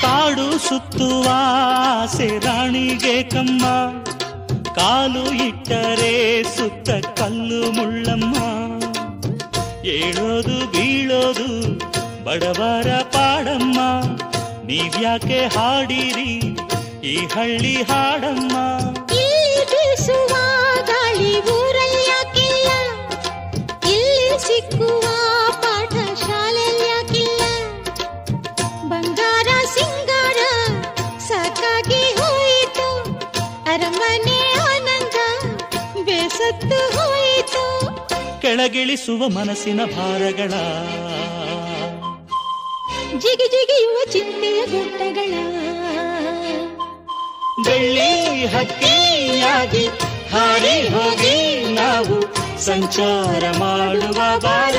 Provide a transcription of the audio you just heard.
ಕಾಡು ಸುತ್ತುವ ಆಸೆ ರಾಣಿಗೆ ಕಮ್ಮ, ಕಾಲು ಇಟ್ಟರೆ ಸುತ್ತ ಕಲ್ಲು ಮುಳ್ಳಮ್ಮ. ಏಳೋದು ಬೀಳೋದು ಬಡವರ ಪಾಡಮ್ಮ, ನೀವ್ಯಾಕೆ ಹಾಡಿರಿ ಈ ಹಳ್ಳಿ ಹಾಡಮ್ಮ. ಇಲ್ಲಿ ಬೀಸುವ ಗಾಳಿ ಊರಲ್ಲಿ ಯಾಕಿಲ್ಲ, ಇಲ್ಲಿ ಸಿಕ್ಕುವ ಪಾಠ ಶಾಲೆಯಲ್ಲಿ ಯಾಕಿಲ್ಲ. ಬಂಗಾರ ಸಿಂಗಾರ ಸಾಕಾಗಿ ಹೋಯಿತು, ಅರಮನೆ ಆನಂದ ಬೇಸತ್ತು ಹೋಯಿತು. ಕೆಳಗಿಳಿಸುವ ಮನಸ್ಸಿನ ಭಾರಗಳ, ಜಿಗಿ ಜಿಗಿಯುವ ಚಿಂತೆಯ ಗುಡ್ಡಗಳ. ಬೆಳ್ಳಿ ಹಕ್ಕಿಯಾಗಿ ಹಾರಿ ಹೋಗಿ ನಾವು ಸಂಚಾರ ಮಾಡುವ ಬಾರ.